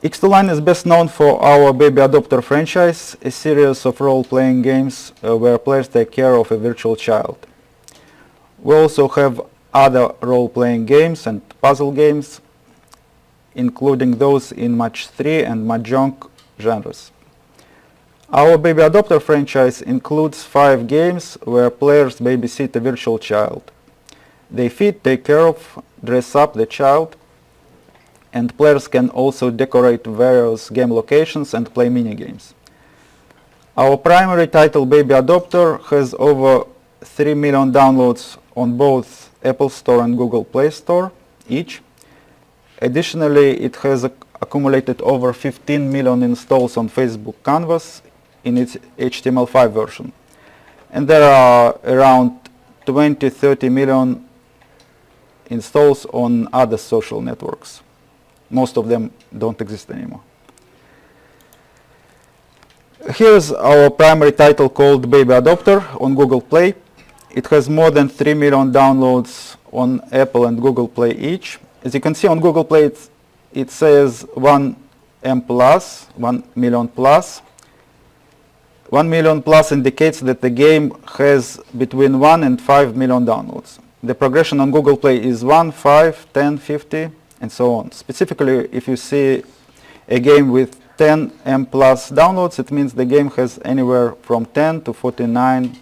X2Line is best known for our Baby Adopter franchise, a series of role-playing games where players take care of a virtual child. We also have other role-playing games and puzzle games, including those in Match 3 and Mahjong genres. Our Baby Adopter franchise includes 5 games where players babysit a virtual child. They feed, take care of, dress up the child, and players can also decorate various game locations and play minigames. Our primary title, Baby Adopter, has over 3 million downloads on both Apple Store and Google Play Store each. Additionally, it has accumulated over 15 million installs on Facebook Canvas in its HTML5 version. And there are around 20-30 million installs on other social networks. Most of them don't exist anymore. Here's our primary title called Baby Adopter on Google Play. It has more than 3 million downloads on Apple and Google Play each. As you can see on Google Play, it says 1M plus, 1 million plus. 1 million plus indicates that the game has between 1 and 5 million downloads. The progression on Google Play is 1, 5, 10, 50, and so on. Specifically, if you see a game with 10 M plus downloads, it means the game has anywhere from 10 to 49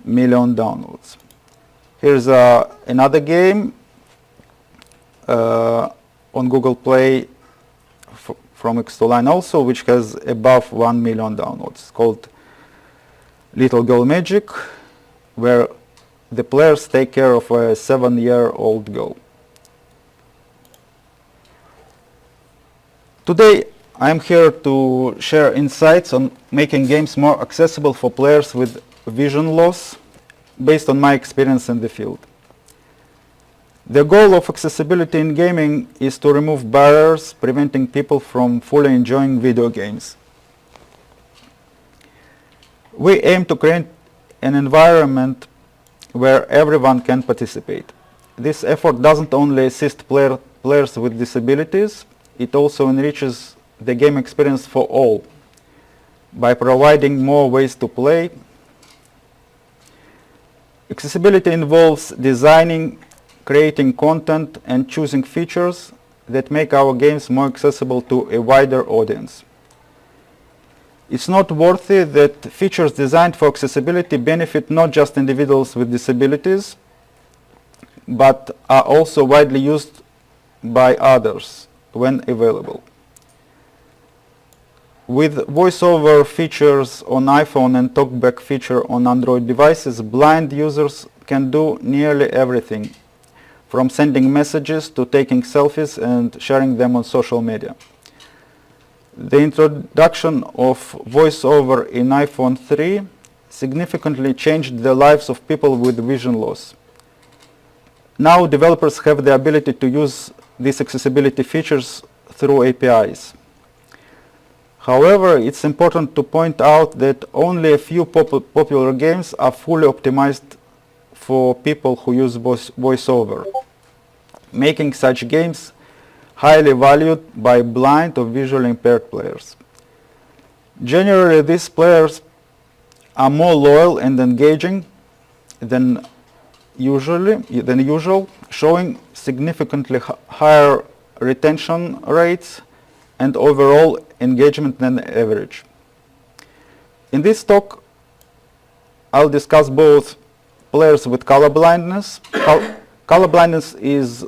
million downloads. Here's another game on Google Play from X2Line also, which has above 1 million downloads, called Little Girl Magic, where the players take care of a 7-year-old girl. Today, I'm here to share insights on making games more accessible for players with vision loss based on my experience in the field. The goal of accessibility in gaming is to remove barriers preventing people from fully enjoying video games. We aim to create an environment where everyone can participate. This effort doesn't only assist players with disabilities, it also enriches the game experience for all by providing more ways to play. Accessibility involves designing, creating content, and choosing features that make our games more accessible to a wider audience. It's noteworthy that features designed for accessibility benefit not just individuals with disabilities, but are also widely used by others when available. With voiceover features on iPhone and talkback feature on Android devices, blind users can do nearly everything, from sending messages to taking selfies and sharing them on social media. The introduction of voiceover in iPhone 3 significantly changed the lives of people with vision loss. Now developers have the ability to use these accessibility features through APIs. However, it's important to point out that only a few popular games are fully optimized for people who use voiceover, making such games highly valued by blind or visually impaired players. Generally, these players are more loyal and engaging than usual, showing significantly higher retention rates and overall engagement than average. In this talk, I'll discuss both players with color blindness. Color blindness is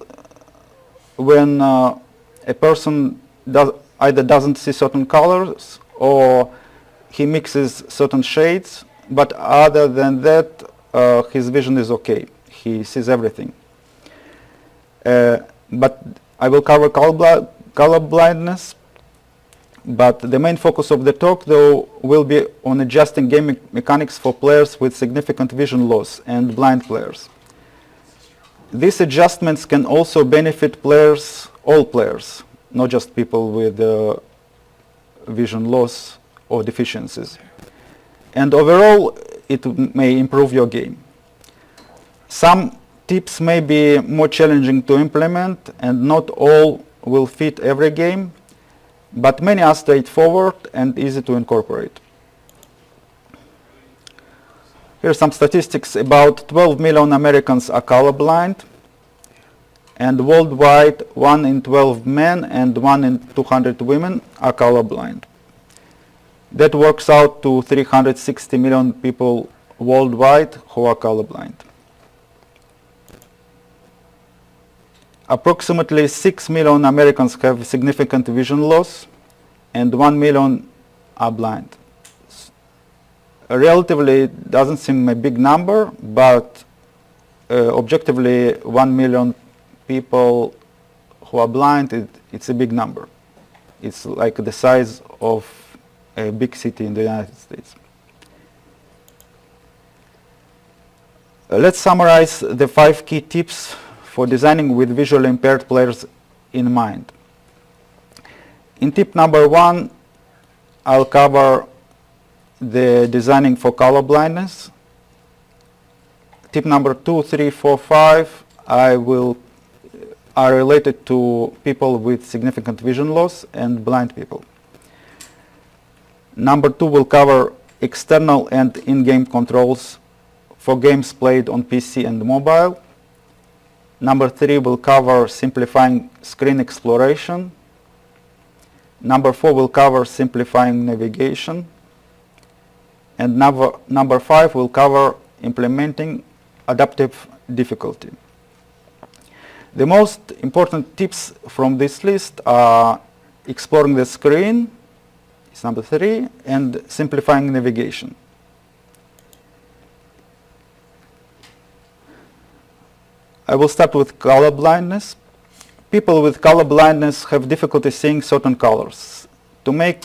when a person either doesn't see certain colors or he mixes certain shades, but other than that, his vision is okay. He sees everything. But I will cover color blindness, but the main focus of the talk, though, will be on adjusting game mechanics for players with significant vision loss and blind players. These adjustments can also benefit players, all players, not just people with vision loss or deficiencies. And overall, it may improve your game. Some tips may be more challenging to implement, and not all will fit every game. but many are straightforward and easy to incorporate. Here are some statistics. About 12 million Americans are colorblind, and worldwide 1 in 12 men and 1 in 200 women are colorblind. That works out to 360 million people worldwide who are colorblind. Approximately 6 million Americans have significant vision loss, and 1 million are blind. Relatively, it doesn't seem a big number, but objectively, 1 million people who are blind, it's a big number. It's like the size of a big city in the United States. Let's summarize the 5 key tips for designing with visually impaired players in mind. In tip number 1, I'll cover the designing for color blindness. Tip number 2, 3, 4, 5 are related to people with significant vision loss and blind people. Number 2 will cover external and in-game controls for games played on PC and mobile. Number 3 will cover simplifying screen exploration. Number 4 will cover simplifying navigation. And number 5 will cover implementing adaptive difficulty. The most important tips from this list are exploring the screen, it's number 3, and simplifying navigation. I will start with color blindness. People with color blindness have difficulty seeing certain colors. To make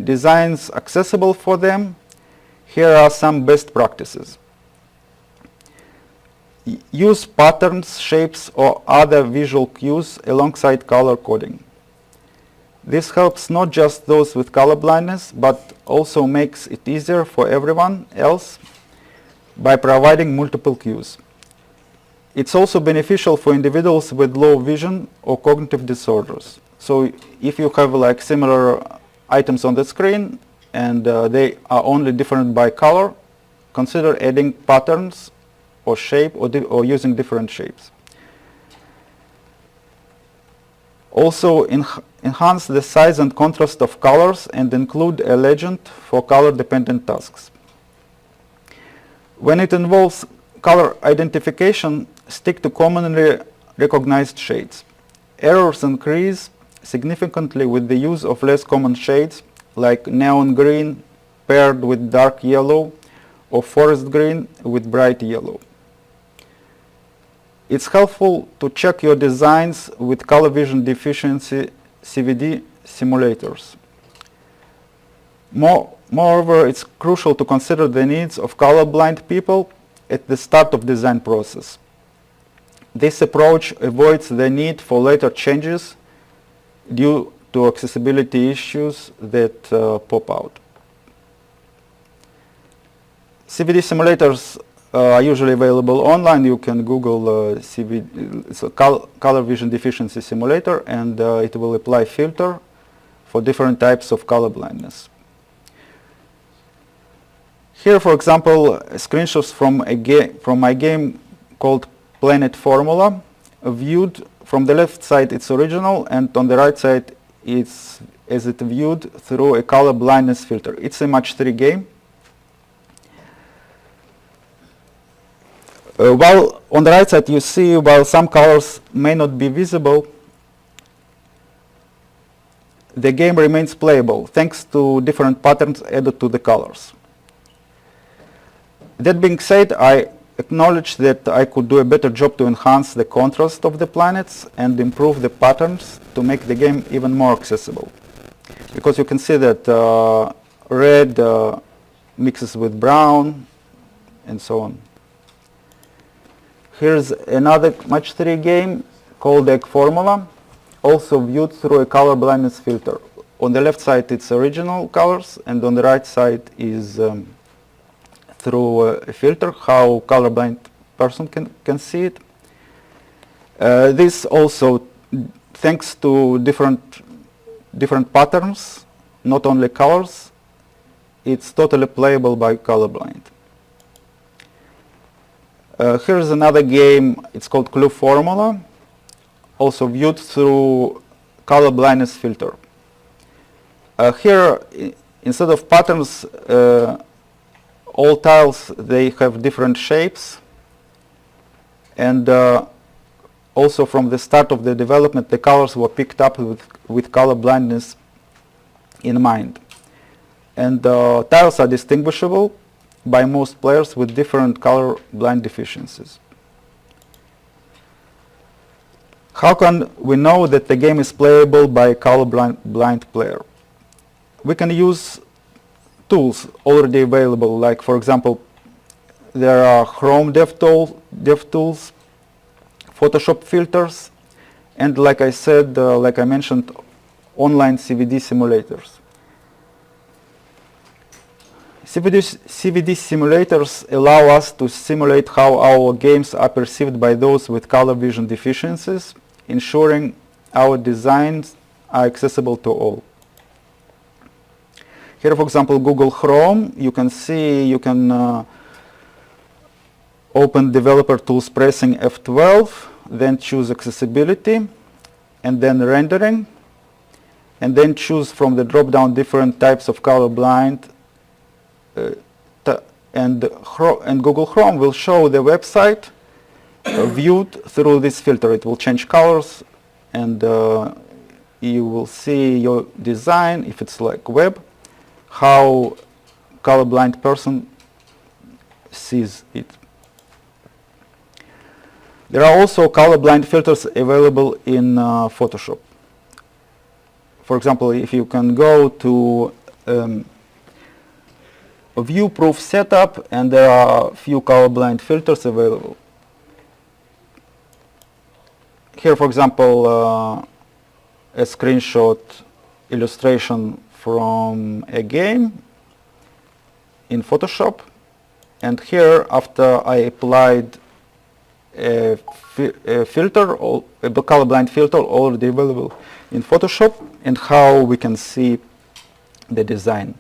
designs accessible for them, here are some best practices. Use patterns, shapes, or other visual cues alongside color coding. This helps not just those with color blindness, but also makes it easier for everyone else by providing multiple cues. It's also beneficial for individuals with low vision or cognitive disorders. So if you have like similar items on the screen and they are only different by color, consider adding patterns or shape or using different shapes. Also enhance the size and contrast of colors and include a legend for color-dependent tasks. When it involves color identification, stick to commonly recognized shades. Errors increase significantly with the use of less common shades like neon green paired with dark yellow or forest green with bright yellow. It's helpful to check your designs with color vision deficiency CVD simulators. Moreover, it's crucial to consider the needs of colorblind people at the start of design process. This approach avoids the need for later changes due to accessibility issues that pop out. CVD simulators are usually available online. You can Google color vision deficiency simulator, and it will apply filter for different types of color blindness. Here, for example, screenshots from my game called Planet Formula. Viewed from the left side, it's original, and on the right side, it's as it viewed through a color blindness filter. It's a match 3 game. While on the right side you see while some colors may not be visible, the game remains playable thanks to different patterns added to the colors. That being said, I acknowledge that I could do a better job to enhance the contrast of the planets and improve the patterns to make the game even more accessible. Because you can see that red mixes with brown and so on. Here's another match 3 game called Egg Formula, also viewed through a color blindness filter. On the left side it's original colors, and on the right side is through a filter, how colorblind person can see it. This also, thanks to different different patterns, not only colors. It's totally playable by colorblind. Here's another game. It's called Clue Formula, also viewed through color-blindness filter. Here, instead of patterns, all tiles, they have different shapes. And also from the start of the development, the colors were picked up with color-blindness in mind. And tiles are distinguishable by most players with different color-blind deficiencies. How can we know that the game is playable by a color-blind player? We can use tools already available, like for example, there are Chrome DevTools, Photoshop filters, and like I said, like I mentioned, online CVD simulators. CVD simulators allow us to simulate how our games are perceived by those with color vision deficiencies, ensuring our designs are accessible to all. Here, for example, Google Chrome, you can see you can open developer tools pressing F12, then choose accessibility, and then rendering, and then choose from the drop-down different types of colorblind. And Google Chrome will show the website viewed through this filter. It will change colors, and you will see your design, if it's like web, how colorblind person sees it. There are also colorblind filters available in Photoshop. For example, if you can go to a view-proof setup, and there are a few colorblind filters available. Here, for example, a screenshot illustration from a game in Photoshop. And here, after I applied a filter, a colorblind filter already available in Photoshop, and how we can see the design.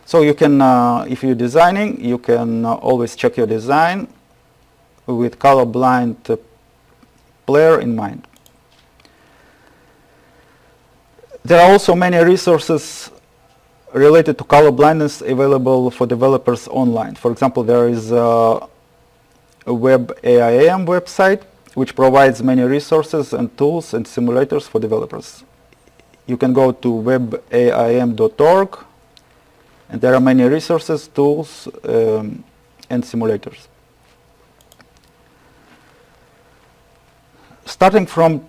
So you can, if you're designing, you can always check your design with colorblind player in mind. There are also many resources related to colorblindness available for developers online. For example, there is a WebAIM website which provides many resources and tools and simulators for developers. You can go to webaim.org, and there are many resources, tools, and simulators. Starting from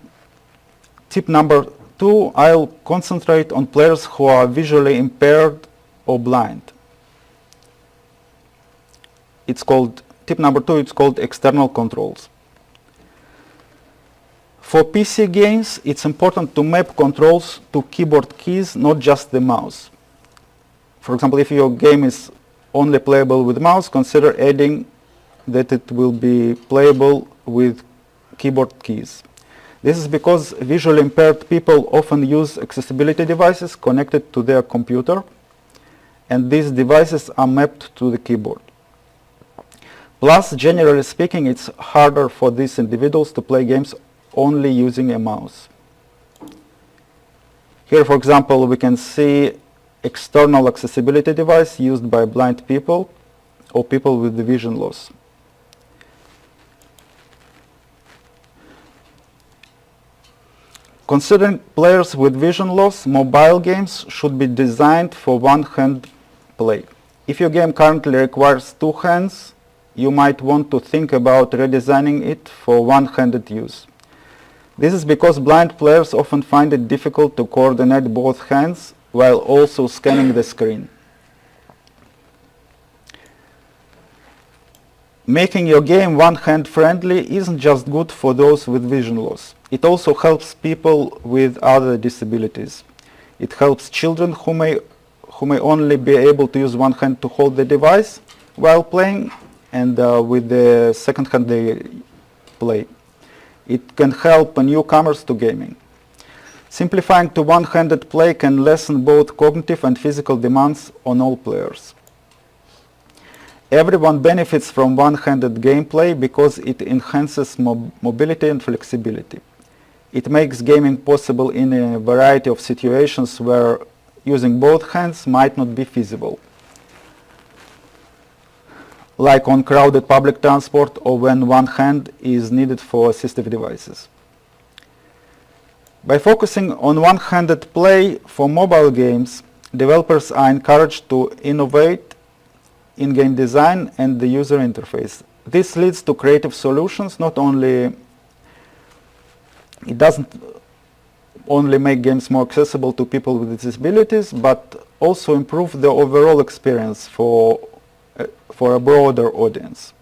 tip number 2, I'll concentrate on players who are visually impaired or blind. It's called, tip number 2, it's called external controls. For PC games, it's important to map controls to keyboard keys, not just the mouse. For example, if your game is only playable with mouse, consider adding that it will be playable with keyboard keys. This is because visually impaired people often use accessibility devices connected to their computer, and these devices are mapped to the keyboard. Plus, generally speaking, it's harder for these individuals to play games only using a mouse. Here, for example, we can see external accessibility device used by blind people or people with the vision loss. Considering players with vision loss, mobile games should be designed for one-hand play. If your game currently requires two hands, you might want to think about redesigning it for one-handed use. This is because blind players often find it difficult to coordinate both hands while also scanning the screen. Making your game one-hand friendly isn't just good for those with vision loss. It also helps people with other disabilities. It helps children who may only be able to use one hand to hold the device while playing, and with the second hand they play. It can help newcomers to gaming. Simplifying to one-handed play can lessen both cognitive and physical demands on all players. Everyone benefits from one-handed gameplay because it enhances mobility and flexibility. It makes gaming possible in a variety of situations where using both hands might not be feasible, like on crowded public transport or when one hand is needed for assistive devices. By focusing on one-handed play for mobile games, developers are encouraged to innovate in game design and the user interface. This leads to creative solutions. It doesn't only make games more accessible to people with disabilities, but also improve the overall experience for a broader audience.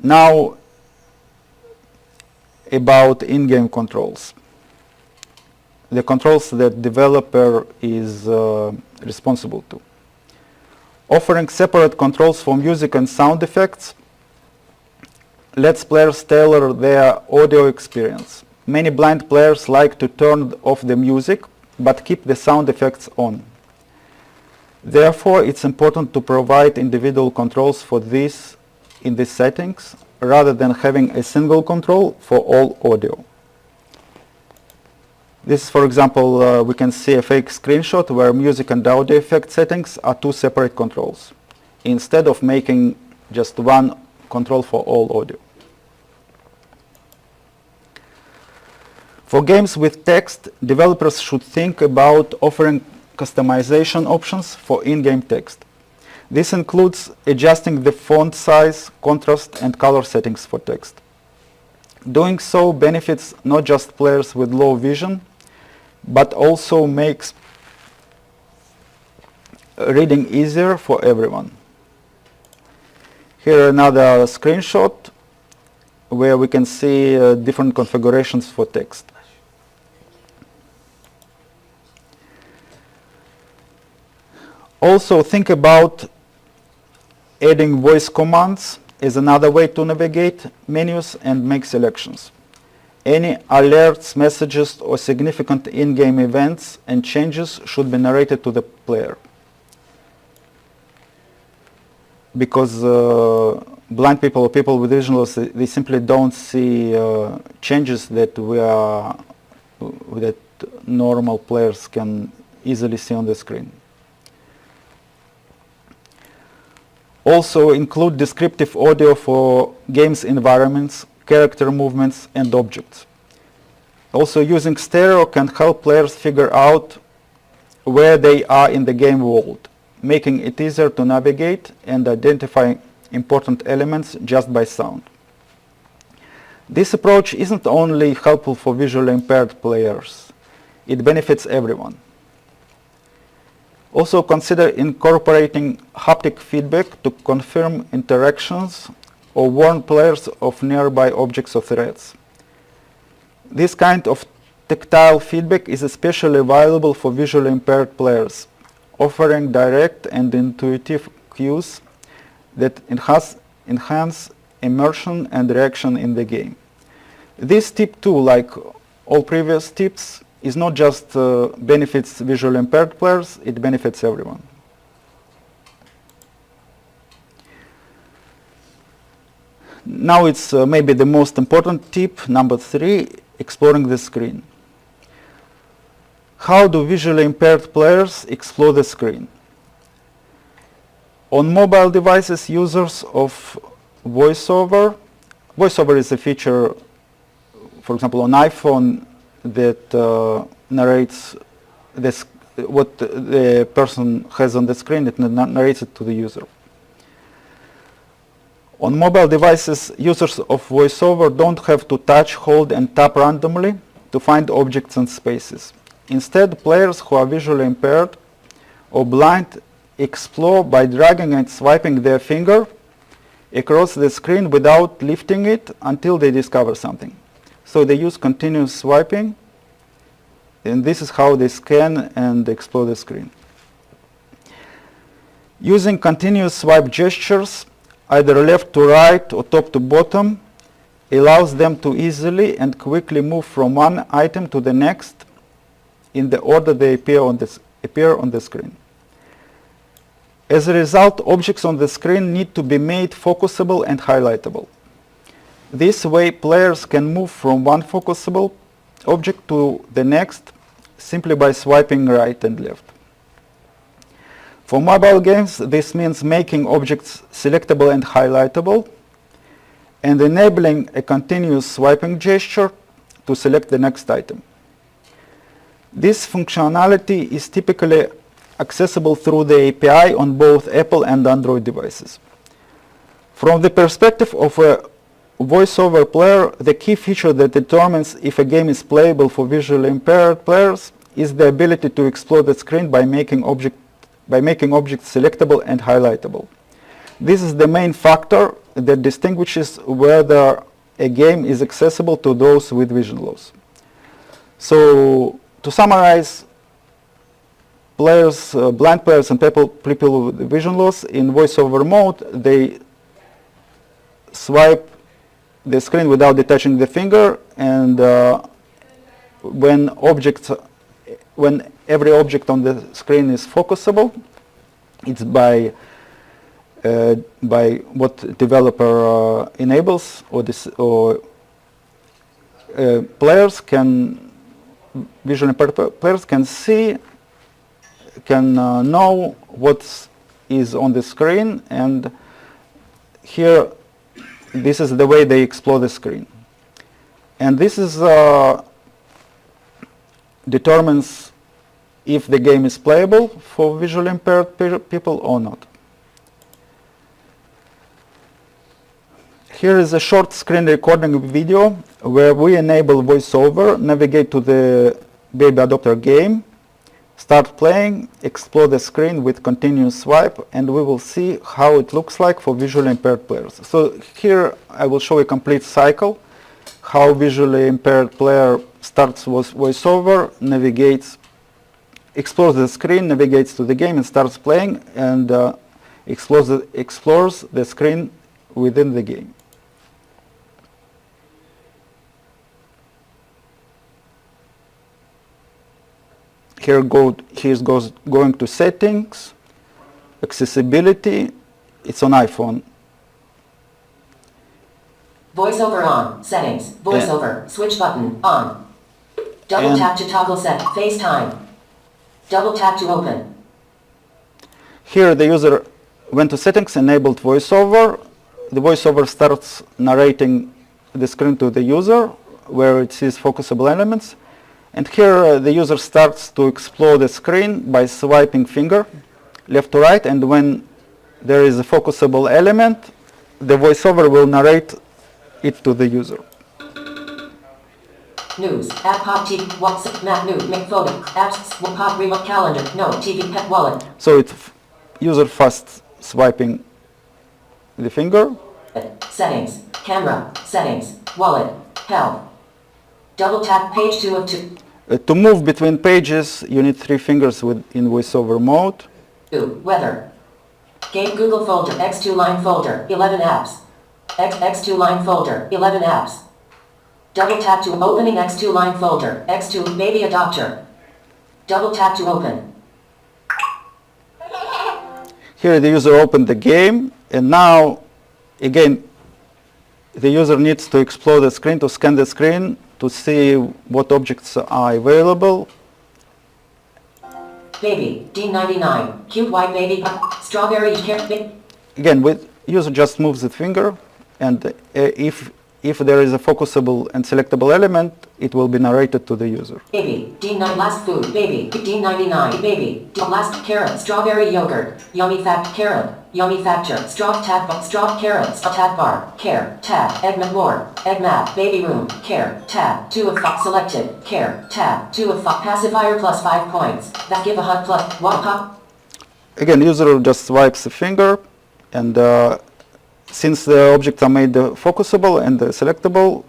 Now, about in-game controls. The controls that developer is responsible to. Offering separate controls for music and sound effects lets players tailor their audio experience. Many blind players like to turn off the music but keep the sound effects on. Therefore, it's important to provide individual controls for this in these settings rather than having a single control for all audio. This, for example, we can see a fake screenshot where music and audio effect settings are two separate controls, instead of making just one control for all audio. For games with text, developers should think about offering customization options for in-game text. This includes adjusting the font size, contrast, and color settings for text. Doing so benefits not just players with low vision, but also makes reading easier for everyone. Here another screenshot where we can see different configurations for text. Also think about adding voice commands is another way to navigate menus and make selections. Any alerts, messages, or significant in-game events and changes should be narrated to the player. Because blind people or people with vision loss, they simply don't see changes that that normal players can easily see on the screen. Also include descriptive audio for games environments, character movements, and objects. Also using stereo can help players figure out where they are in the game world, making it easier to navigate and identify important elements just by sound. This approach isn't only helpful for visually impaired players, it benefits everyone. Also consider incorporating haptic feedback to confirm interactions or warn players of nearby objects or threats. This kind of tactile feedback is especially valuable for visually impaired players, offering direct and intuitive cues that enhance immersion and reaction in the game. This tip too, like all previous tips, is not just benefits visually impaired players, it benefits everyone. Now it's maybe the most important tip, number 3, exploring the screen. How do visually impaired players explore the screen? On mobile devices, users of VoiceOver is a feature, for example, on iPhone that narrates what the person has on the screen, it narrates it to the user. On mobile devices, users of VoiceOver don't have to touch, hold, and tap randomly to find objects and spaces. Instead, players who are visually impaired or blind explore by dragging and swiping their finger across the screen without lifting it until they discover something. So they use continuous swiping, and this is how they scan and explore the screen. Using continuous swipe gestures either left to right or top to bottom, allows them to easily and quickly move from one item to the next in the order they appear on the screen. As a result, objects on the screen need to be made focusable and highlightable. This way, players can move from one focusable object to the next simply by swiping right and left. For mobile games, this means making objects selectable and highlightable, and enabling a continuous swiping gesture to select the next item. This functionality is typically accessible through the API on both Apple and Android devices. From the perspective of a voiceover player, the key feature that determines if a game is playable for visually impaired players is the ability to explore the screen by making objects selectable and highlightable. This is the main factor that distinguishes whether a game is accessible to those with vision loss. So, to summarize, blind players and people with vision loss in voiceover mode, they swipe the screen without detaching the finger, and when every object on the screen is focusable, it's by what developer enables, visually impaired players can see, can know what is on the screen, and here this is the way they explore the screen. And this is determines if the game is playable for visually impaired people or not. Here is a short screen recording video where we enable voiceover, navigate to the baby adopter game, start playing, explore the screen with continuous swipe, and we will see how it looks like for visually impaired players. So here I will show a complete cycle, how visually impaired player starts with voiceover, explores the screen, navigates to the game and starts playing, and explores the screen within the game. Here's going to settings, accessibility. It's on iPhone. Voiceover on, settings, voiceover, switch button, on. Double tap to toggle set, FaceTime. Double tap to open. Here the user went to settings, enabled voiceover. The voiceover starts narrating the screen to the user where it sees focusable elements. And here the user starts to explore the screen by swiping finger left to right, and when there is a focusable element, the voiceover will narrate it to the user. News, app pop TV, WhatsApp, map, news, make photo, apps, pop, remote calendar, no, TV, pet wallet. So it's user fast swiping the finger. Settings, camera, settings, wallet, health. Double tap page 2 of 2. To move between pages, you need 3 fingers in voiceover mode. Weather. Game Google folder, X2 line folder, 11 apps. X2 line folder, 11 apps. Double tap to opening X2 line folder, X2 baby adopter. Double tap to open. Here the user opened the game, and now again the user needs to explore the screen, to scan the screen to see what objects are available. Baby, D99, cute white baby, strawberry carrot. Again, user just moves the finger, and if there is a focusable and selectable element, it will be narrated to the user. Baby, D9 last food, baby, D99, baby, last carrot, strawberry yogurt, yummy fact carrot, yummy factor, straw carrots, a tab bar, care, tab, egg more, egg map, baby room, care, tab, 2 of 5 selected, care, tab, 2 of 5 pacifier plus 5 points, that give a hug plus 1 pop. Again, user just swipes the finger, and since the objects are made focusable and selectable,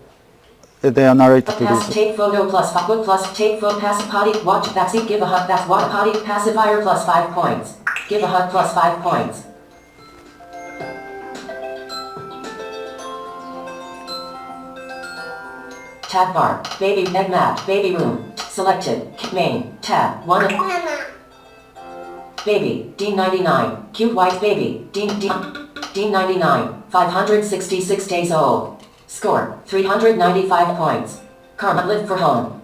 they are narrated to the user. Take photo plus take photo pass potty watch that's it, give a hug, that's what potty pacifier plus 5 points, give a hug plus 5 points. tab bar, baby, egg mat, baby room, selected, main, tab, 1, baby, D99, cute white baby, D99, 566 days old, score, 395 points, karma, live for home.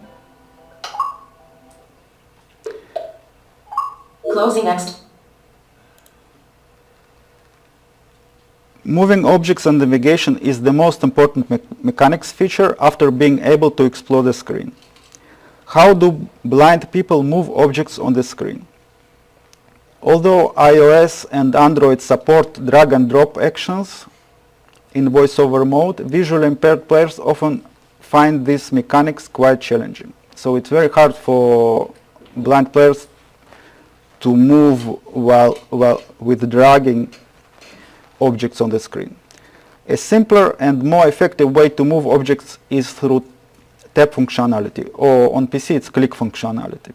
Closing next. Moving objects and navigation is the most important mechanics feature after being able to explore the screen. How do blind people move objects on the screen? Although iOS and Android support drag and drop actions in voiceover mode, visually impaired players often find these mechanics quite challenging. So it's very hard for blind players to move while with dragging objects on the screen. A simpler and more effective way to move objects is through tap functionality, or on PC it's click functionality.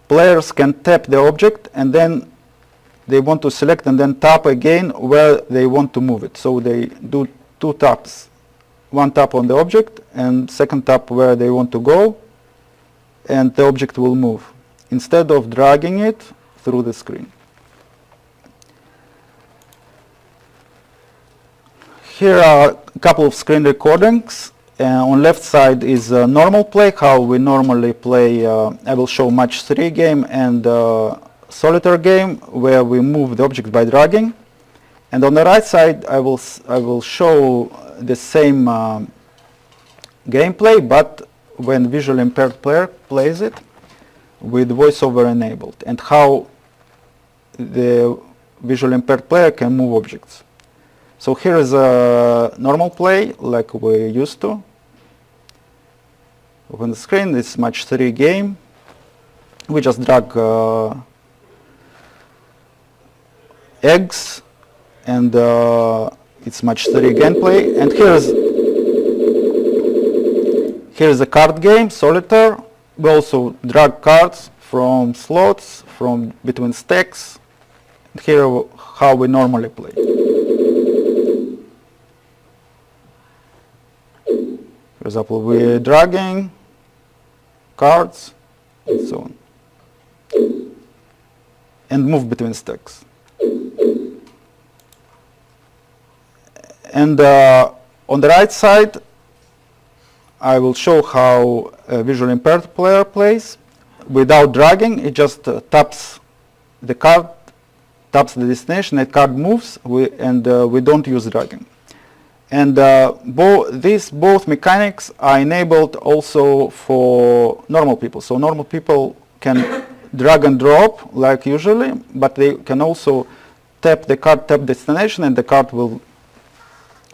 Players can tap the object and then they want to select and then tap again where they want to move it. So they do two taps. One tap on the object and second tap where they want to go, and the object will move instead of dragging it through the screen. Here are a couple of screen recordings. On left side is normal play, how we normally play. I will show match 3 game and solitaire game where we move the object by dragging. And on the right side I will show the same gameplay, but when visually impaired player plays it with voiceover enabled, and how the visually impaired player can move objects. So here is a normal play like we used to. Open the screen, this match 3 game. We just drag eggs and it's match 3 gameplay. And here's a card game, solitaire. We also drag cards from slots, from between stacks. And here how we normally play. For example, we're dragging cards and so on, and move between stacks. And on the right side, I will show how a visually impaired player plays. Without dragging, it just taps the card, taps the destination, the card moves, and we don't use dragging. And both mechanics are enabled also for normal people. So normal people can drag and drop like usually, but they can also tap the card, tap destination, and the card will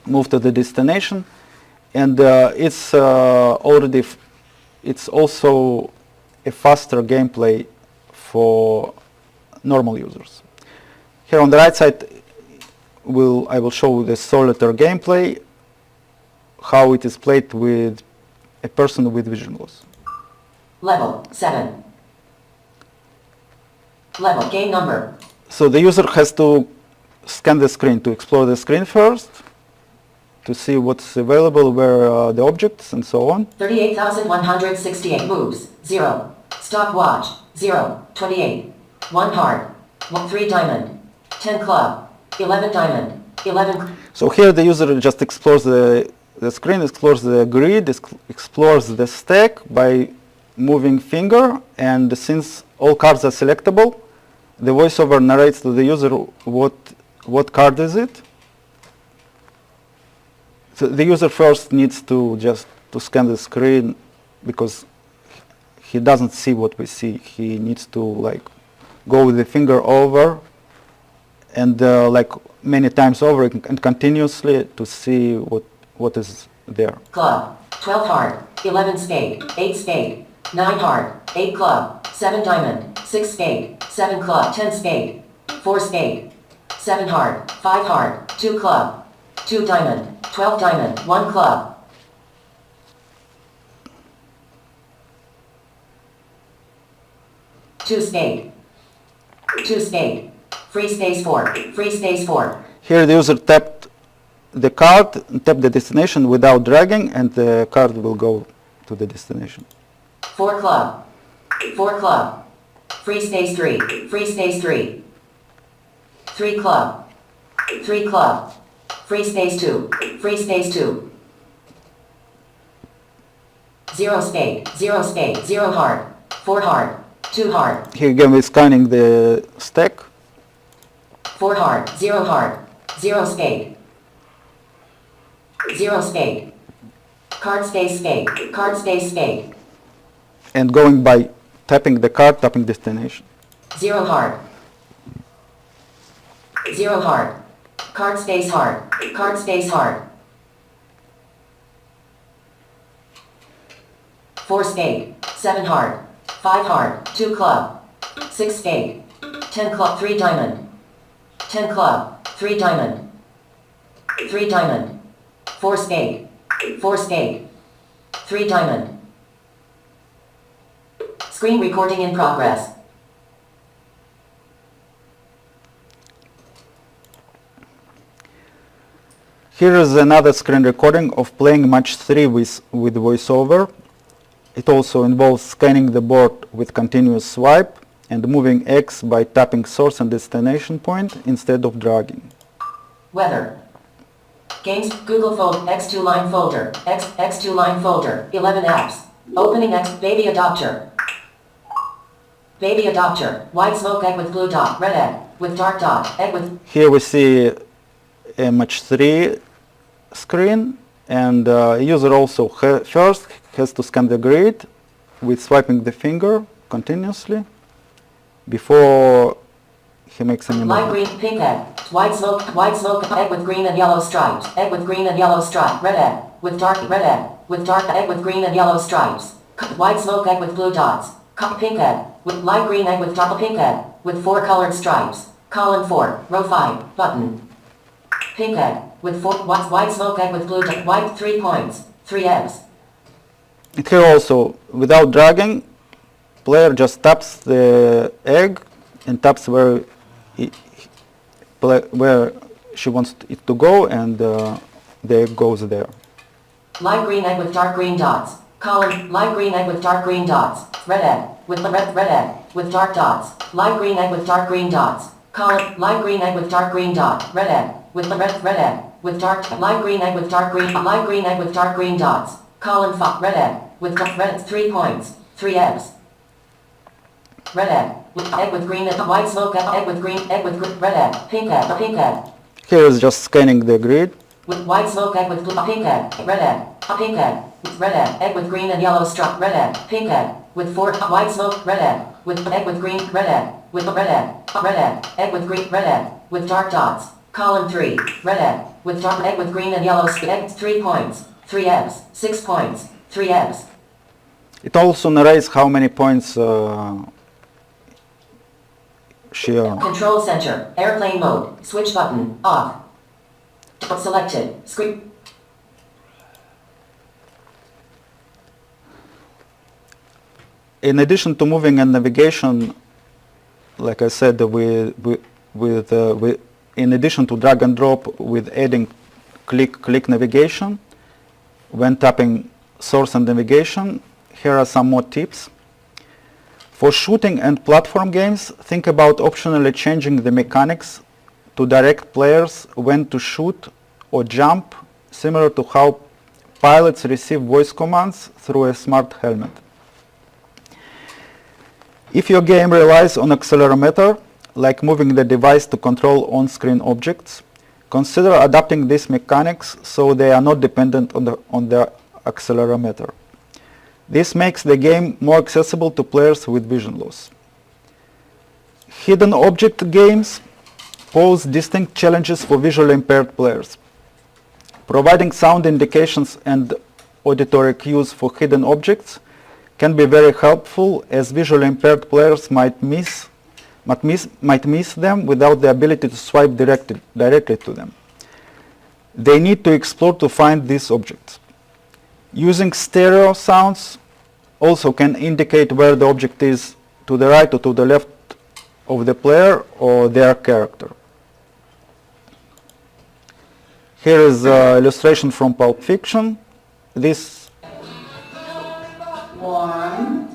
move to the destination. And it's also a faster gameplay for normal users. Here on the right side, I will show the solitaire gameplay, how it is played with a person with vision loss. Level 7. Level game number. So the user has to scan the screen, to explore the screen first, to see what's available, where are the objects, and so on. 38,168 moves, 0. Stopwatch, 0. 28. 1 heart, 3 diamond, 10 club, 11 diamond, 11. So here the user just explores the screen, explores the grid, explores the stack by moving finger, and since all cards are selectable, the voiceover narrates to the user what card is it. So the user first needs to just scan the screen because he doesn't see what we see. He needs to like go with the finger over and like many times over and continuously to see what is there. Club, 12 heart, 11 spade, 8 spade, 9 heart, 8 club, 7 diamond, 6 spade, 7 club, 10 spade, 4 spade, 7 heart, 5 heart, 2 club, 2 diamond, 12 diamond, 1 club. Two spade, free space 4, free space 4. Here the user tapped the card, tap the destination without dragging, and the card will go to the destination. 4 club. 4 club. Free stays 3. Free stays 3. 3 club. 3 club. Free stays 2. Free stays 2. 0 spade. 0 spade. 0 heart. 4 heart. 2 heart. Here again we're scanning the stack. 4 heart. 0 heart. 0 spade. 0 spade. Card stays spade. Card stays spade. And going by tapping the card, tapping destination. 0 heart. 0 heart. Card stays hard. Card stays hard. 4 spade. 7 heart. 5 heart. 2 club. 6 spade. 10 club. 3 diamond. 10 club. 3 diamond. 3 diamond. 4 spade. 4 spade. 3 diamond. Screen recording in progress. Here is another screen recording of playing match 3 with voiceover. It also involves scanning the board with continuous swipe and moving X by tapping source and destination point instead of dragging. Weather. Games, Google Fold, X2 line folder, X2 line folder, 11 apps. Opening X, baby adopter. Baby adopter, white smoke egg with blue dot, red egg, with dark dot, egg with... Here we see a match 3 screen, and user also first has to scan the grid with swiping the finger continuously before he makes any light movement. green, pink egg, white smoke, egg with green and yellow stripes, egg with green and yellow stripe, red egg, with dark, red egg, with dark egg with green and yellow stripes, white smoke egg with blue dots, pink egg, with light green egg with dark pink egg, with 4 colored stripes, column 4, row 5, button, pink egg, with 4, white smoke egg with blue dot, white 3 points, 3 eggs. And here also, without dragging, player just taps the egg and taps where where she wants it to go, and the egg goes there. Light green egg with dark green dots. Column, light green egg with dark green dots. Red egg, with red egg, with dark dots. Light green egg with dark green dots. Column, light green egg with dark green dot. Red egg, with red egg, with dark, light green egg with dark green, light green egg with dark green dots. Column 5, red egg, with red, 3 points, 3 eggs. Red egg, with egg with green and white smoke egg with green, egg with red egg, pink egg, pink egg. Here is just scanning the grid. With white smoke egg with blue, pink egg, red egg, pink egg, red egg with green and yellow stripe, red egg, pink egg, with 4 white smoke, red egg with green, red egg, with red egg with green, red egg, with dark dots. Column 3, red egg, with dark egg with green and yellow egg, 3 points, 3 eggs, 6 points, 3 eggs. It also narrates how many points she earned. Control center, airplane mode, switch button, off. Selected, screen. In addition to moving and navigation, like I said, in addition to drag and drop, with adding click navigation, when tapping source and navigation, here are some more tips. For shooting and platform games, think about optionally changing the mechanics to direct players when to shoot or jump, similar to how pilots receive voice commands through a smart helmet. If your game relies on accelerometer, like moving the device to control on-screen objects, consider adapting these mechanics so they are not dependent on the accelerometer. This makes the game more accessible to players with vision loss. Hidden object games pose distinct challenges for visually impaired players. Providing sound indications and auditory cues for hidden objects can be very helpful, as visually impaired players might miss them without the ability to swipe directly to them. They need to explore to find these objects. Using stereo sounds also can indicate where the object is, to the right or to the left of the player or their character. Here is an illustration from Pulp Fiction. This Warm.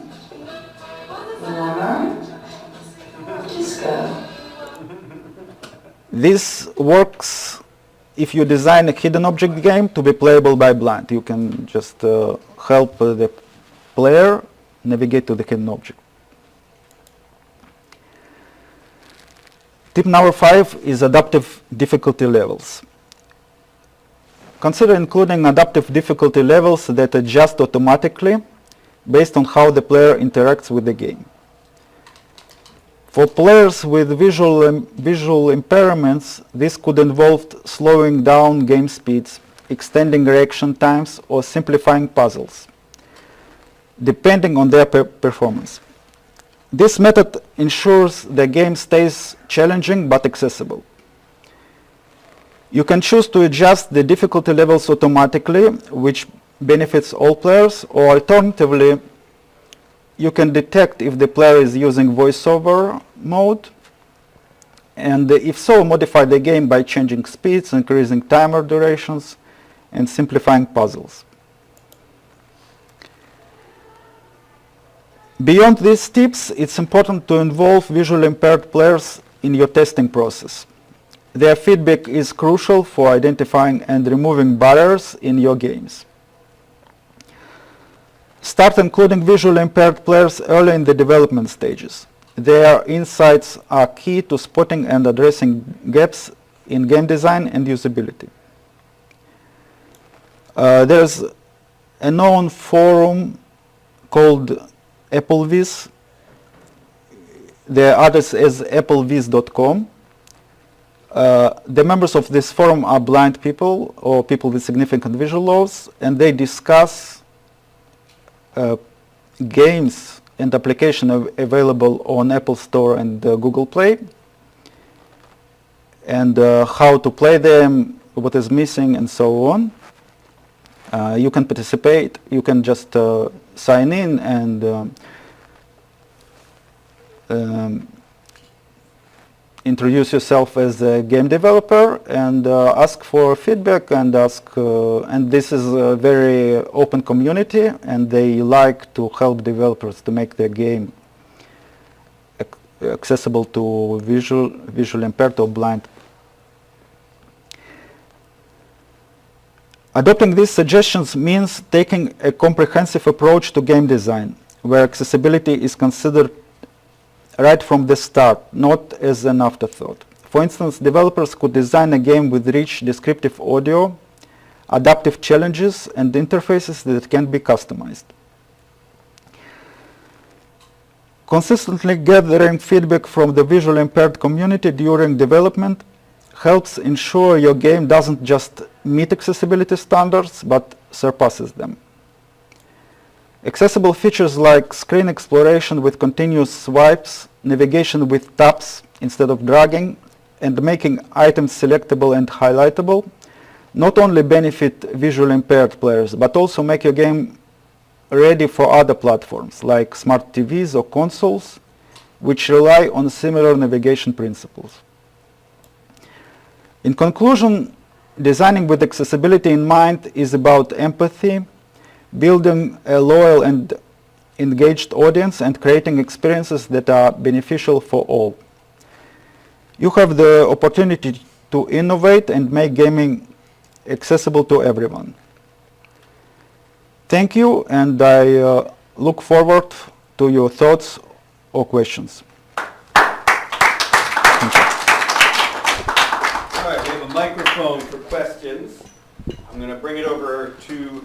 Warmer. Disco. This works if you design a hidden object game to be playable by blind. You can just help the player navigate to the hidden object. Tip number 5 is adaptive difficulty levels. Consider including adaptive difficulty levels that adjust automatically based on how the player interacts with the game. For players with visual impairments, this could involve slowing down game speeds, extending reaction times, or simplifying puzzles, depending on their performance. This method ensures the game stays challenging but accessible. You can choose to adjust the difficulty levels automatically, which benefits all players, or alternatively, you can detect if the player is using voiceover mode, and if so, modify the game by changing speeds, increasing timer durations, and simplifying puzzles. Beyond these tips, it's important to involve visually impaired players in your testing process. Their feedback is crucial for identifying and removing barriers in your games. Start including visually impaired players early in the development stages. Their insights are key to spotting and addressing gaps in game design and usability. There's a known forum called Applevis. The address is applevis.com. The members of this forum are blind people or people with significant visual loss, and they discuss games and applications available on Apple Store and Google Play, and how to play them, what is missing, and so on. You can participate. You can just sign in and introduce yourself as a game developer and ask for feedback and and this is a very open community, and they like to help developers to make their game accessible to visually impaired or blind. Adopting these suggestions means taking a comprehensive approach to game design, where accessibility is considered right from the start, not as an afterthought. For instance, developers could design a game with rich descriptive audio, adaptive challenges, and interfaces that can be customized. Consistently gathering feedback from the visually impaired community during development helps ensure your game doesn't just meet accessibility standards, but surpasses them. Accessible features like screen exploration with continuous swipes, navigation with taps instead of dragging, and making items selectable and highlightable not only benefit visually impaired players, but also make your game ready for other platforms like smart TVs or consoles, which rely on similar navigation principles. In conclusion, designing with accessibility in mind is about empathy, building a loyal and engaged audience, and creating experiences that are beneficial for all. You have the opportunity to innovate and make gaming accessible to everyone. Thank you, and I look forward to your thoughts or questions. Thank you. All right, we have a microphone for questions. I'm going to bring it over to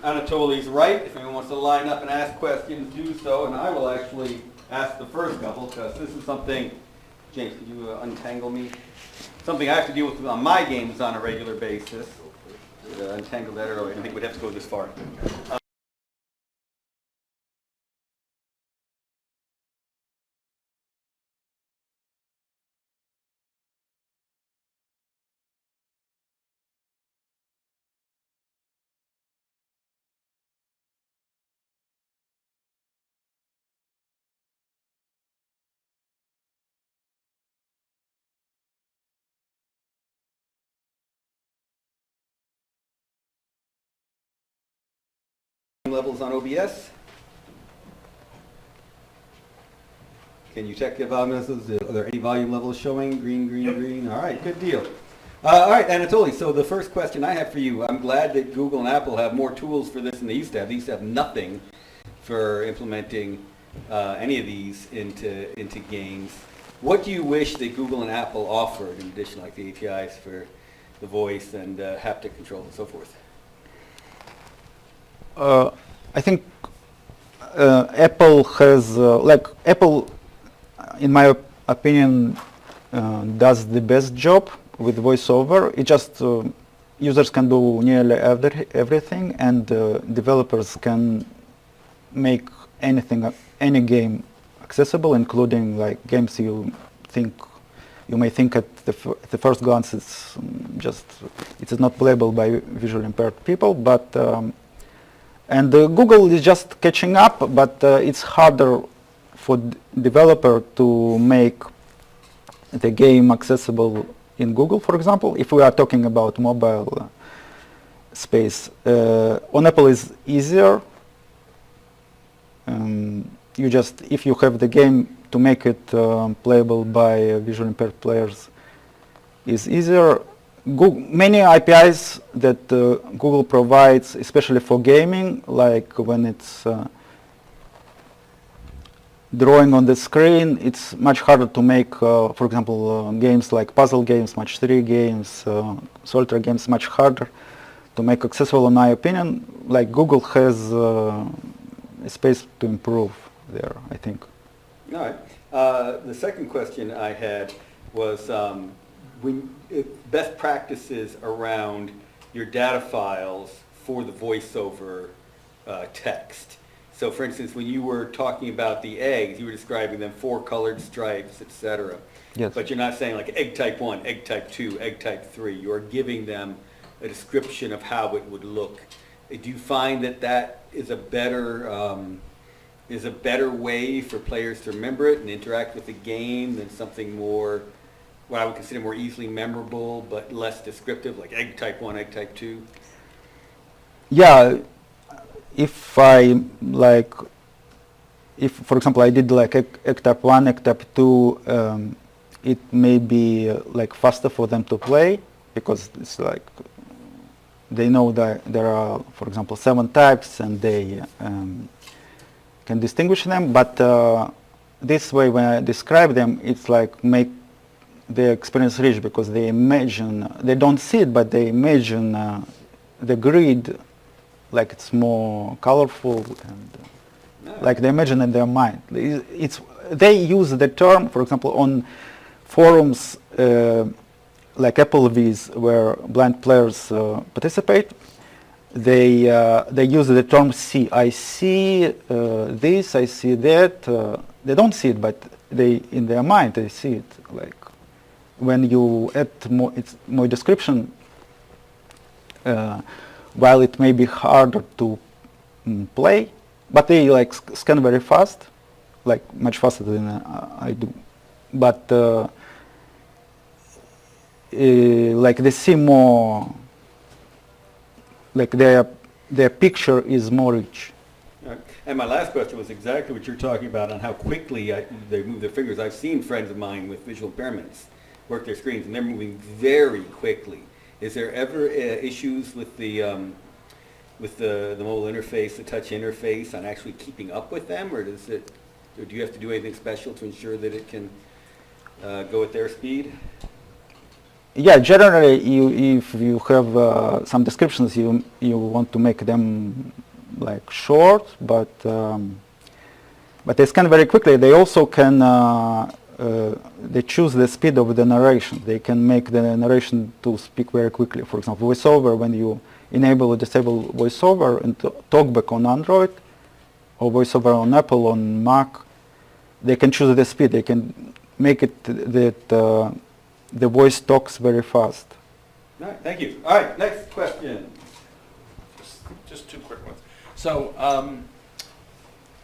Anatoly's right. If anyone wants to line up and ask questions, do so, and I will actually ask the first couple, because this is something, James, could you untangle me? Something I have to deal with on my games on a regular basis. Untangle that earlier. I didn't think we'd have to go this far. levels on OBS? Can you check the volume levels? Are there any volume levels showing? Green, green, Yep. green. All right, good deal. All right, Anatoly, so the first question I have for you, I'm glad that Google and Apple have more tools for this than they used to have. They used to have nothing for implementing any of these into games. What do you wish that Google and Apple offered in addition, like the APIs for the voice and haptic control and so forth? I think Apple has, Apple, in my opinion, does the best job with voiceover. It just users can do nearly everything, and developers can make anything, any game accessible, including like games you may think at the first glance it's it is not playable by visually impaired people, but and Google is just catching up, but it's harder for developer to make the game accessible in Google, for example. If we are talking about mobile space, on Apple is easier. You just, if you have the game, to make it playable by visually impaired players is easier. Many APIs that Google provides, especially for gaming, like when it's drawing on the screen, it's much harder to make, for example, games like puzzle games, match 3 games, solitaire games, much harder to make accessible, in my opinion. Like Google has a space to improve there, I think. All right. The second question I had was best practices around your data files for the voiceover text. So for instance, when you were talking about the eggs, you were describing them 4 colored stripes, etc. Yes. But you're not saying like egg type 1, egg type 2, egg type 3. You're giving them a description of how it would look. Do you find that that is a better way for players to remember it and interact with the game than something more, what I would consider more easily memorable but less descriptive, like egg type 1, egg type 2? Yeah, if for example I did like egg type 1, egg type 2, it may be like faster for them to play, because it's like they know that there are, for example, 7 types, and they can distinguish them. But this way, when I describe them, it's like make the experience rich, because they imagine, they don't see it, but they imagine the grid like it's more colorful, and like they imagine in their mind. They use the term, for example, on forums like Applebee's, where blind players participate. They use the term see. I see this, I see that. They don't see it, but they, in their mind, they see it. Like when you add more description, while it may be harder to play, but they like scan very fast, like much faster than I do. But like they see more, like their picture is more rich. Right. And my last question was exactly what you're talking about on how quickly they move their fingers. I've seen friends of mine with visual impairments work their screens, and they're moving very quickly. Is there ever issues with the mobile interface, the touch interface, on actually keeping up with them, or do you have to do anything special to ensure that it can go at their speed? Yeah, generally, if you have some descriptions, you want to make them like short, but they scan very quickly. They also can they choose the speed of the narration. They can make the narration to speak very quickly. For example, voiceover, when you enable or disable voiceover and talkback on Android, or voiceover on Apple, on Mac, they can choose the speed. They can make it that the voice talks very fast. All right, thank you. All right, next question. Just 2 quick ones. So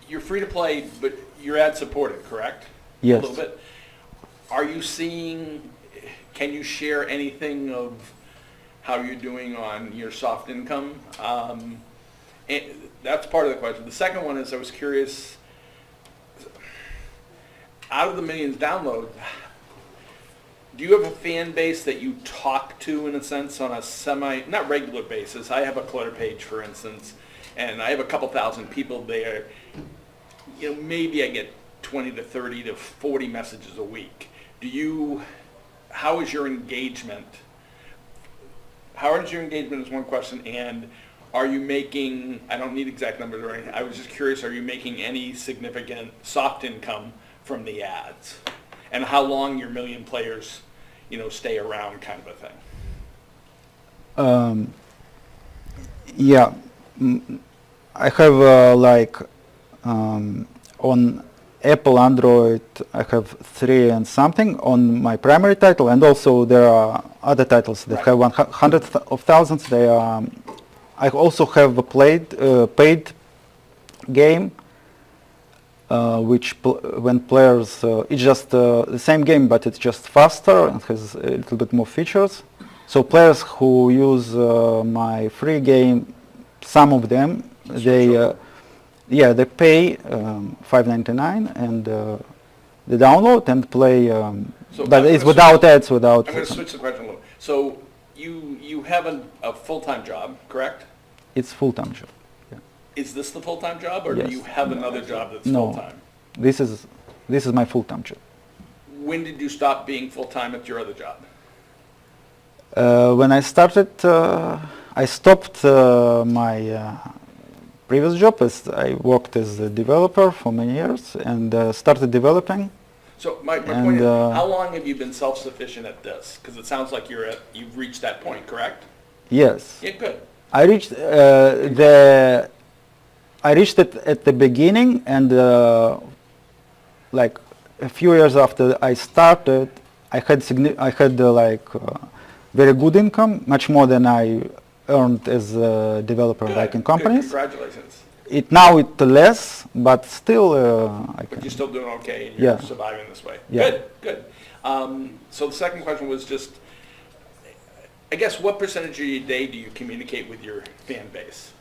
you're free to play, but you're ad supported, correct? Yes. A little bit. Are you seeing, can you share anything of how you're doing on your soft income? And that's part of the question. The second one is I was curious, out of the millions downloads, do you have a fan base that you talk to, in a sense, on a not regular basis? I have a Clutter page, for instance, and I have a couple thousand people there. You know, maybe I get 20 to 30 to 40 messages a week. How is your engagement? How is your engagement is one question, and are you making, I don't need exact numbers or anything, I was just curious, are you making any significant soft income from the ads? And how long your million players, stay around, kind of a thing? Yeah, I have on Apple, Android, I have 3 and something on my primary title, and also there are other titles that have 100,000. I also have a paid game, which when players, it's just the same game, but it's just faster and has a little bit more features. So players who use my free game, some of them, they pay $5.99 and they download and play, but it's without ads, without. I'm going to switch the question a little. So you have a full-time job, correct? It's full-time job. Yeah. Is this the full-time job, or Yes. do you have another job that's No. full-time? This is my full-time job. When did you stop being full-time at your other job? When I started, I stopped my previous job. I worked as a developer for many years and started developing. So my And, point is, how long have you been self-sufficient at this? Because it sounds like you've reached that point, correct? Yes, Yeah, good. I reached it at the beginning, and like a few years after I started, I had very good income, much more than I earned as a developer, Good, like in good, companies. Congratulations. Now it's less, but still I But can. you're still doing okay, and you're Yeah. surviving this way. Yeah. Good. So the second question was just, I guess, what percentage of your day do you communicate with your fan base?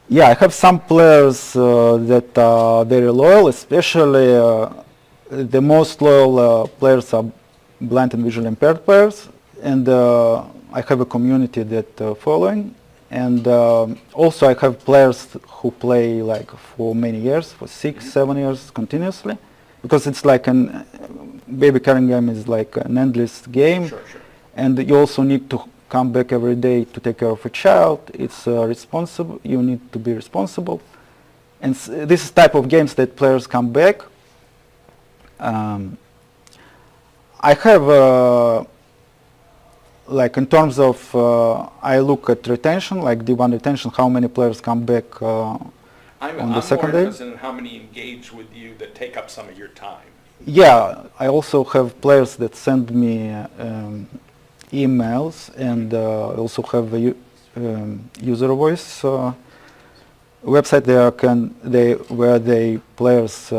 Yeah, I have some players that are very loyal, especially the most loyal players are blind and visually impaired players, and I have a community that following, and also I have players who play like for many years, for 6-7 years continuously, because it's like baby carrying game is like an endless game, Sure. and you also need to come back every day to take care of a child. It's responsible. You need to be responsible, and this is type of games that players come back. I have like in terms of I look at retention, like D1 retention, how many players come back on the second I'm more day. interested in how many engage with you that take up some of your time. Yeah, I also have players that send me emails, and also have a user voice website where players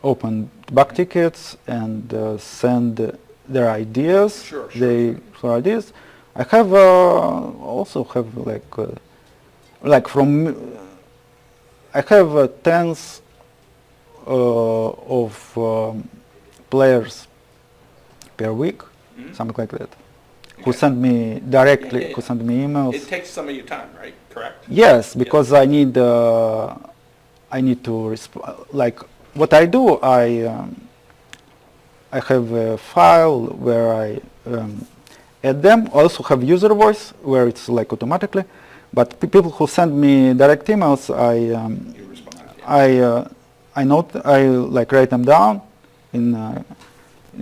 open back tickets and send their ideas. Sure. For ideas. I have also have like from I have tens of players per week, something like that, who Okay. send me directly, Yeah. who send me emails. It takes some of your time, right? Correct? Yes, because I need to like what I do. I have a file where I add them. I also have user voice where it's like automatically, but people who send me direct emails, You respond. Yeah. I note, I like write them down in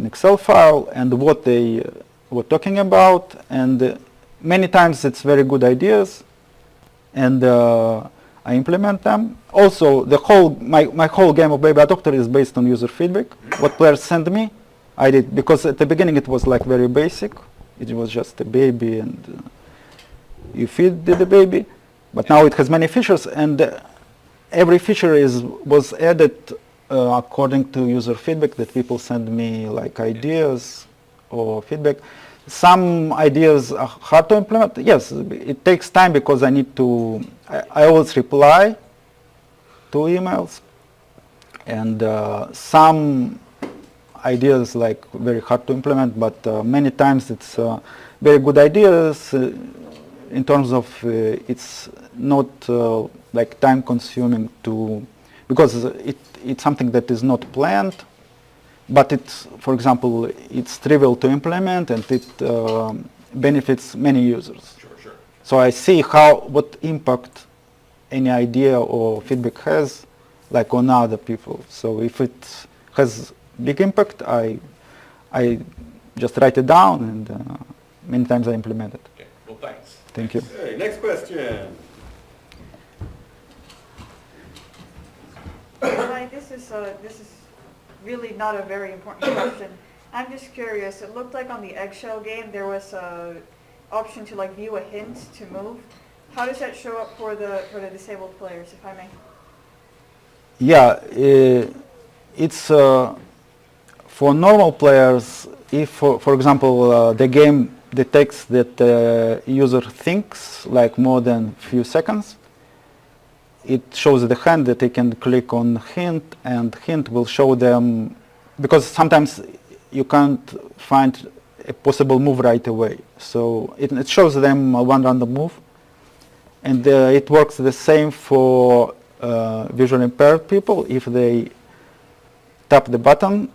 Excel file and what they were talking about, and many times it's very good ideas, and I implement them. Also, my whole game of Baby Adopter is based on user feedback. What players send me, I did, because at the beginning it was like very basic. It was just a baby and you feed the baby, but now it has many features, and every feature was added according to user feedback that people send me, like ideas or feedback. some ideas are hard to implement. Yes, it takes time because I need to, I always reply to emails, and some ideas like very hard to implement, but many times it's very good ideas in terms of it's not like time consuming to, because it's something that is not planned, but it's, for example, it's trivial to implement and it benefits many users. Sure, sure. So I see what impact any idea or feedback has, like on other people. So if it has big impact, I just write it down, and many times I implement it. Okay, well, thanks. Thank you. Okay, next question. Hi, this is really not a very important question. I'm just curious. It looked like on the eggshell game there was a option to like view a hint to move. How does that show up for the disabled players, if I may? Yeah, it's for normal players. If, for example, the game detects that the user thinks like more than few seconds, it shows the hand that they can click on hint, and hint will show them, because sometimes you can't find a possible move right away. So it shows them one random move, and it works the same for visually impaired people. If they tap the button,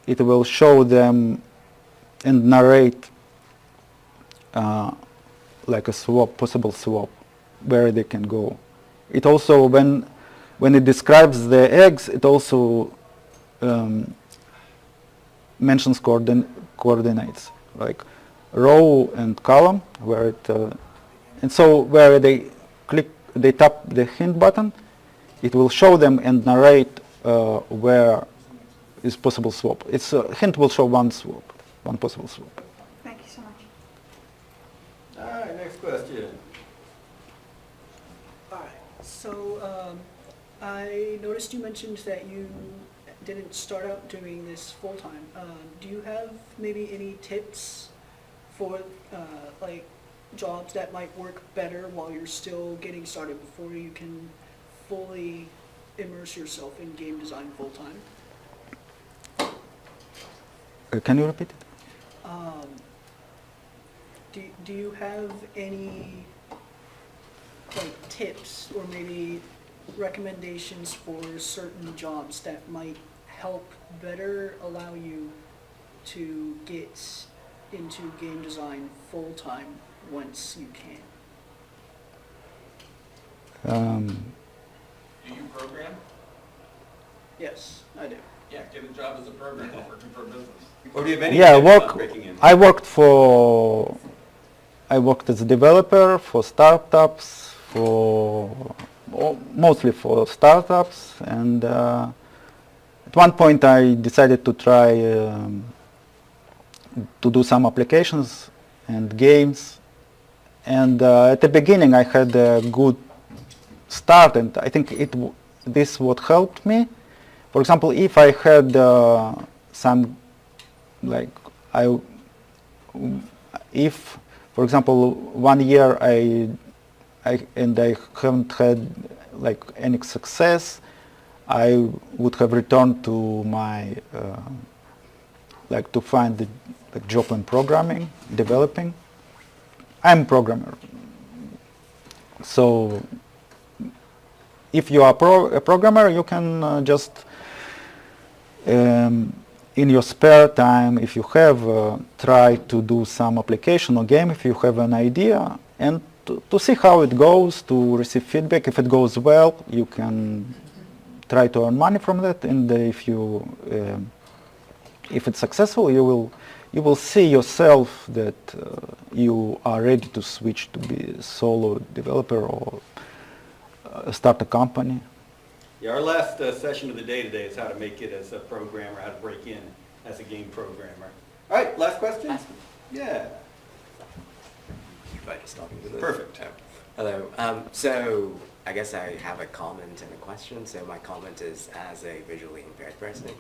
it will show them and narrate like a swap, possible swap, where they can go. It also, when it describes the eggs, it also mentions coordinates, like row and column, where it, and so where they tap the hint button, it will show them and narrate where is possible swap. It's hint will show one swap, one possible swap. Thank you so much. All right, next question. Alright, so I noticed you mentioned that you didn't start out doing this full-time. Do you have maybe any tips for like jobs that might work better while you're still getting started before you can fully immerse yourself in game design full-time? Can you repeat it? Do you have any like tips or maybe recommendations for certain jobs that might help better allow you to get into game design full-time once you can? Do you program? Yes, I do. Yeah, get a job as a programmer working for a business. Or do you have any Yeah, tips on breaking in? I worked as a developer for startups, mostly for startups, and at one point I decided to try to do some applications and games, and at the beginning I had a good start, and I think this would help me. For example, if I had some, like, if, for example, 1 year I haven't had like any success, I would have returned to my, like, to find the job in programming, developing. I'm a programmer. So if you are a programmer, you can just, in your spare time, if you have, try to do some application or game if you have an idea, and to see how it goes, to receive feedback. If it goes well, you can try to earn money from that, and if it's successful, you will see yourself that you are ready to switch to be a solo developer or start a company. Yeah, our last session of the day today is how to make it as a programmer, how to break in as a game programmer. All right, last question? Yeah. Right, just talking to the Perfect. Hello. So I guess I have a comment and a question. So my comment is, as a visually impaired person,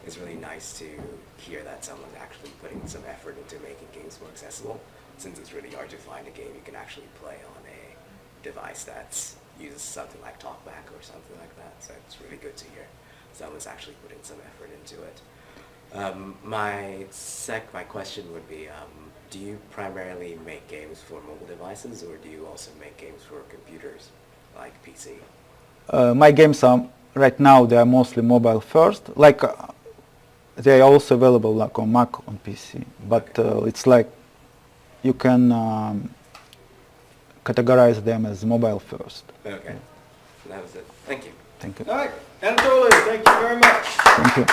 it's really nice to hear that someone's actually putting some effort into making games more accessible, since it's really hard to find a game you can actually play on a device that uses something like TalkBack or something like that. So it's really good to hear someone's actually putting some effort into it. My question would be, do you primarily make games for mobile devices, or do you also make games for computers, like PC? My games are, right now, they are mostly mobile first. Like, they are also available like on Mac, on PC. But it's like, you can categorize them as mobile first. Okay, that was it. Thank you. Thank you. All right, Anatoly, thank you very much. Thank you.